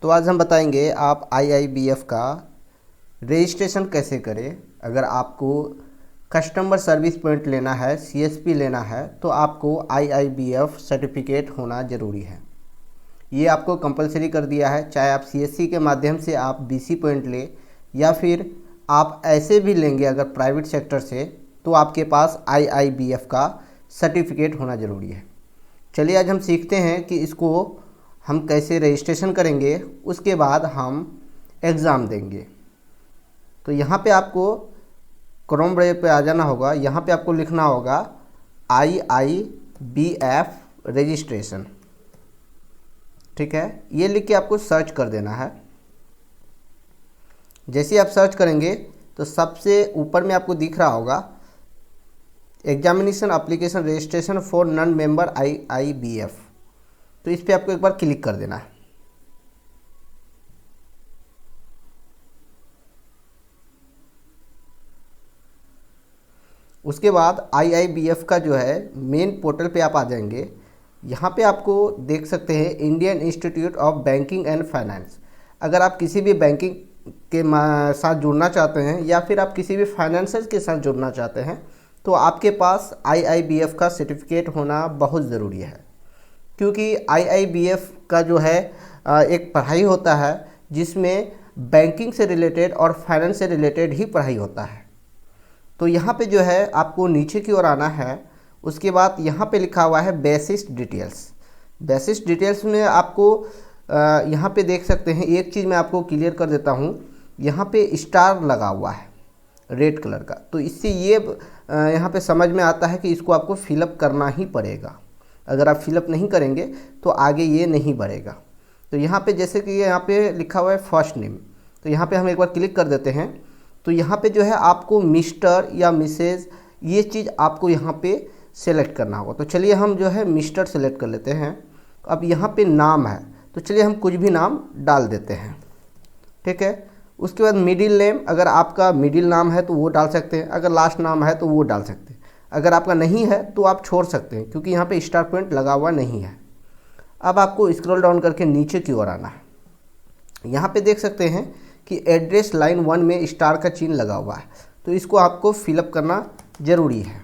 तो आज हम बताएंगे आप IIBF का रजिस्ट्रेशन कैसे करें। अगर आपको कस्टमर सर्विस पॉइंट लेना है, CSP लेना है, तो आपको IIBF सर्टिफिकेट होना ज़रूरी है। ये आपको कंपलसरी कर दिया है, चाहे आप CSC के माध्यम से आप BC पॉइंट ले या फिर आप ऐसे भी लेंगे अगर प्राइवेट सेक्टर से, तो आपके पास IIBF का सर्टिफिकेट होना ज़रूरी है। चलिए आज हम सीखते हैं कि इसको हम कैसे रजिस्ट्रेशन करेंगे, उसके बाद हम एग्ज़ाम देंगे। तो यहाँ पे आपको क्रोम ब्राउज़र पे आ जाना होगा। यहाँ पे आपको लिखना होगा IIBF रजिस्ट्रेशन, ठीक है। ये लिख के आपको सर्च कर देना है। जैसे आप सर्च करेंगे तो सबसे ऊपर में आपको दिख रहा होगा examination application registration for non member IIBF। तो इस पर आपको एक बार क्लिक कर देना है। उसके बाद IIBF का जो है मेन पोर्टल पे आप आ जाएंगे। यहाँ पे आपको देख सकते हैं Indian institute of banking and finance. अगर आप किसी भी बैंकिंग के साथ जुड़ना चाहते हैं या फिर आप किसी भी फाइनेंसर्स के साथ जुड़ना चाहते हैं, तो आपके पास IIBF का सर्टिफिकेट होना बहुत ज़रूरी है। क्योंकि IIBF का जो है एक पढ़ाई होता है जिसमें बैंकिंग से रिलेटेड और फाइनेंस से रिलेटेड ही पढ़ाई होता है। तो यहाँ पे जो है आपको नीचे की ओर आना है। उसके बाद यहाँ पे लिखा हुआ है बेसिक डिटेल्स। बेसिक डिटेल्स में आपको यहाँ पे देख सकते हैं, एक चीज़ मैं आपको क्लियर कर देता हूँ, यहाँ पे स्टार लगा हुआ है रेड कलर का। तो इससे ये यहाँ पे समझ में आता है कि इसको आपको फिलअप करना ही पड़ेगा। अगर आप फिलअप नहीं करेंगे तो आगे ये नहीं बढ़ेगा। तो यहाँ पे जैसे कि यहाँ पे लिखा हुआ है फर्स्ट नेम, तो यहाँ पे हम एक बार क्लिक कर देते हैं। तो यहाँ पे जो है आपको मिस्टर या मिसेज ये चीज़ आपको यहाँ पे सेलेक्ट करना होगा। तो चलिए हम जो है मिस्टर सेलेक्ट कर लेते हैं। अब यहाँ पे नाम है, तो चलिए हम कुछ भी नाम डाल देते हैं, ठीक है। उसके बाद मिडिल नेम, अगर आपका मिडिल नाम है तो वो डाल सकते हैं, अगर लास्ट नाम है तो वो डाल सकते हैं। अगर आपका नहीं है तो आप छोड़ सकते हैं, क्योंकि यहाँ पे स्टार पॉइंट लगा हुआ नहीं है। अब आपको स्क्रॉल डाउन करके नीचे की ओर आना है। यहाँ पे देख सकते हैं कि एड्रेस लाइन 1 में स्टार का चिन्ह लगा हुआ है, तो इसको आपको फिलअप करना ज़रूरी है।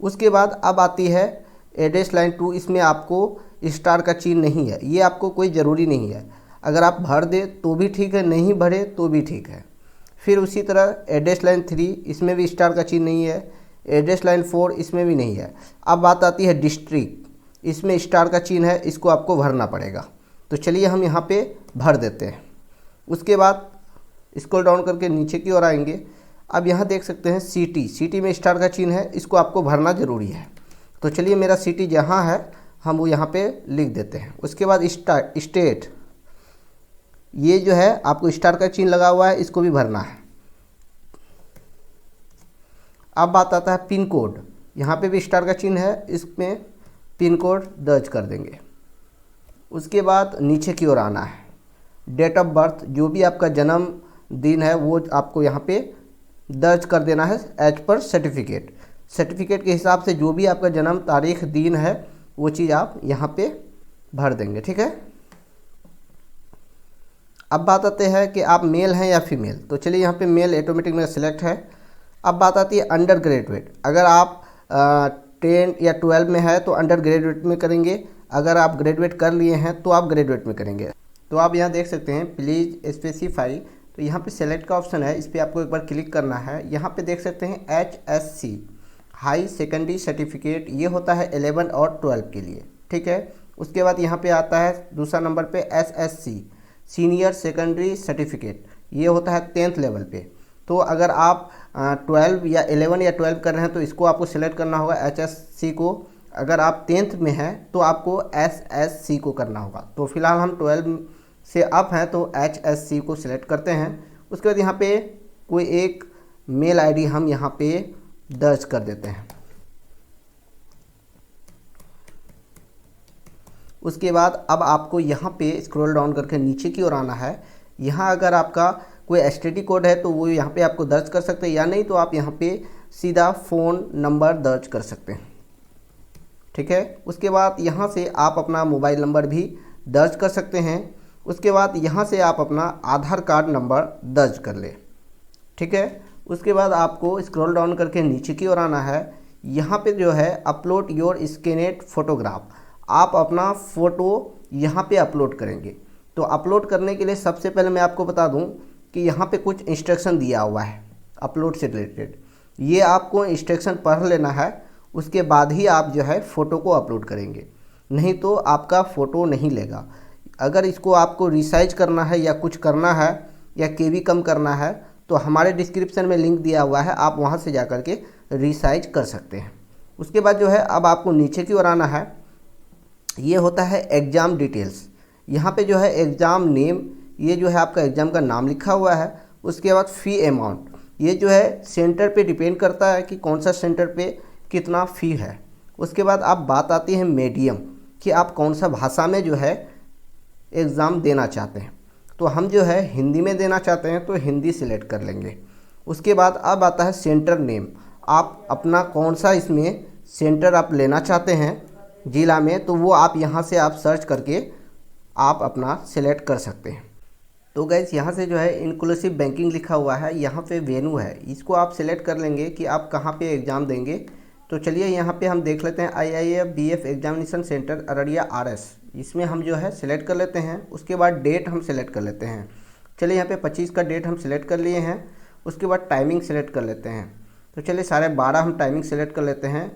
उसके बाद अब आती है एड्रेस लाइन 2, इसमें आपको स्टार का चिन्ह नहीं है, ये आपको कोई ज़रूरी नहीं है। अगर आप भर दे तो भी ठीक है, नहीं भरे तो भी ठीक है। फिर उसी तरह एड्रेस लाइन 3, इसमें भी स्टार का चिन्ह नहीं है। एड्रेस लाइन 4, इसमें भी नहीं है। अब बात आती है डिस्ट्रिक्ट, इसमें स्टार का चिन्ह है, इसको आपको भरना पड़ेगा। तो चलिए हम यहाँ पे भर देते हैं। उसके बाद स्क्रॉल डाउन करके नीचे की ओर आएंगे। अब यहाँ देख सकते हैं सिटी में स्टार का चिन्ह है, इसको आपको भरना ज़रूरी है। तो चलिए मेरा सिटी जहाँ है हम वो यहाँ पे लिख देते हैं। उसके बाद स्टेट, ये जो है आपको स्टार का चिन्ह लगा हुआ है, इसको भी भरना है। अब बात आता है पिन कोड, यहाँ पे भी स्टार का चिन्ह है, इसमें पिन कोड दर्ज कर देंगे। उसके बाद नीचे की ओर आना है। डेट ऑफ बर्थ, जो भी आपका जन्म दिन है वो आपको यहाँ पे दर्ज कर देना है एज पर सर्टिफिकेट। सर्टिफिकेट के हिसाब से जो भी आपका जन्म तारीख दिन है वो चीज़ आप यहाँ पे भर देंगे, ठीक है। अब बात आते हैं कि आप मेल हैं या फीमेल। तो चलिए यहाँ पे मेल ऑटोमेटिक मेरा सिलेक्ट है। अब बात आती है अंडर ग्रेजुएट, अगर आप 10 या 12 में है तो अंडर ग्रेजुएट में करेंगे, अगर आप ग्रेजुएट कर लिए हैं तो आप ग्रेजुएट में करेंगे। तो आप यहाँ देख सकते हैं प्लीज़ स्पेसिफाई, तो यहाँ पे सेलेक्ट का ऑप्शन है, इस पर आपको एक बार क्लिक करना है। यहाँ पे देख सकते हैं HSC हाई सेकेंडरी सर्टिफिकेट, ये होता है 11 और 12 के लिए, ठीक है। उसके बाद यहाँ पे आता है दूसरा नंबर पे SSC सीनियर सेकेंडरी सर्टिफिकेट, ये होता है 10th लेवल पे। तो अगर आप 12 या 11 या 12 कर रहे हैं तो इसको आपको सेलेक्ट करना होगा HSC को। अगर आप 10th में हैं तो आपको SSC को करना होगा। तो फिलहाल हम 12 से अप हैं तो HSC को सिलेक्ट करते हैं। उसके बाद यहाँ पे कोई एक मेल आईडी हम यहाँ पे दर्ज कर देते हैं। उसके बाद अब आपको यहाँ पे स्क्रॉल डाउन करके नीचे की ओर आना है। यहाँ अगर आपका कोई STD कोड है तो वो यहाँ पे आपको दर्ज कर सकते हैं, या नहीं तो आप यहाँ पे सीधा फ़ोन नंबर दर्ज कर सकते हैं, ठीक है। उसके बाद यहाँ से आप अपना मोबाइल नंबर भी दर्ज कर सकते हैं। उसके बाद यहाँ से आप अपना आधार कार्ड नंबर दर्ज कर ले। ठीक है, उसके बाद आपको स्क्रॉल डाउन करके नीचे की ओर आना है। यहाँ पे जो है अपलोड योर स्कैनेड फोटोग्राफ, आप अपना फ़ोटो यहाँ पे अपलोड करेंगे। तो अपलोड करने के लिए सबसे पहले मैं आपको बता दूँ कि यहाँ पे कुछ इंस्ट्रक्शन दिया हुआ है अपलोड से रिलेटेड, ये आपको इंस्ट्रक्शन पढ़ लेना है, उसके बाद ही आप जो है फ़ोटो को अपलोड करेंगे, नहीं तो आपका फ़ोटो नहीं लेगा। अगर इसको आपको रिसाइज करना है या कुछ करना है या केबी कम करना है तो हमारे डिस्क्रिप्शन में लिंक दिया हुआ है, आप वहां से जा कर के रिसाइज कर सकते हैं। उसके बाद जो है अब आपको नीचे की ओर आना है, ये होता है एग्ज़ाम डिटेल्स। यहाँ पे जो है एग्ज़ाम नेम, ये जो है आपका एग्ज़ाम का नाम लिखा हुआ है। उसके बाद फ़ी अमाउंट, ये जो है सेंटर पे डिपेंड करता है कि कौन सा सेंटर पे कितना फ़ी है। उसके बाद आप बात आती है मीडियम, कि आप कौन सा भाषा में जो है एग्ज़ाम देना चाहते हैं। तो हम जो है हिंदी में देना चाहते हैं तो हिंदी सिलेक्ट कर लेंगे। उसके बाद अब आता है सेंटर नेम, आप अपना कौन सा इसमें सेंटर आप लेना चाहते हैं ज़िला में, तो वो आप यहाँ से आप सर्च करके आप अपना सिलेक्ट कर सकते हैं। तो गाइस यहाँ से जो है इंक्लूसिव बैंकिंग लिखा हुआ है, यहाँ पे वेन्यू है, इसको आप सिलेक्ट कर लेंगे कि आप कहाँ पे एग्ज़ाम देंगे। तो चलिए यहाँ पे हम देख लेते हैं IIF BF examination centre Araria RS, इसमें हम जो है सिलेक्ट कर लेते हैं। उसके बाद डेट हम सिलेक्ट कर लेते हैं। चलिए यहाँ पे 25 का डेट हम सिलेक्ट कर लिए हैं। उसके बाद टाइमिंग सिलेक्ट कर लेते हैं। तो चलिए 12:30 हम टाइमिंग सिलेक्ट कर लेते हैं।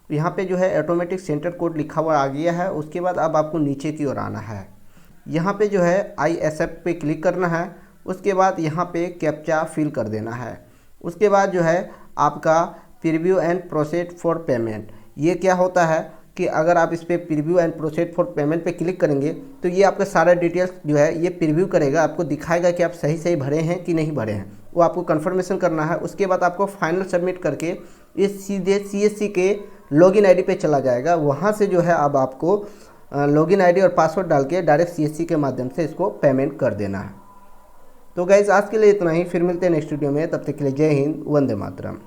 यहाँ पे जो है ऑटोमेटिक सेंटर कोड लिखा हुआ आ गया है। उसके बाद अब आपको नीचे की ओर आना है, यहाँ पे जो है ISF पे क्लिक करना है। उसके बाद यहाँ पे कैप्चा फिल कर देना है। उसके बाद जो है आपका preview and proceed for payment, ये क्या होता है कि अगर आप इस पर preview and proceed for payment पे क्लिक करेंगे तो ये आपका सारा डिटेल्स जो है ये प्रीव्यू करेगा, आपको दिखाएगा कि आप सही भरे हैं कि नहीं भरे हैं, वो आपको कंफर्मेशन करना है। उसके बाद आपको फाइनल सबमिट करके इस सीधे CSC के लॉगिन ID पे चला जाएगा। वहाँ से जो है अब आपको लॉगिन ID और पासवर्ड डाल के डायरेक्ट CSC के माध्यम से इसको पेमेंट कर देना है। तो गाइस आज के लिए इतना ही, फिर मिलते हैं नेक्स्ट वीडियो में, तब तक के लिए जय हिंद, वंदे मातरम।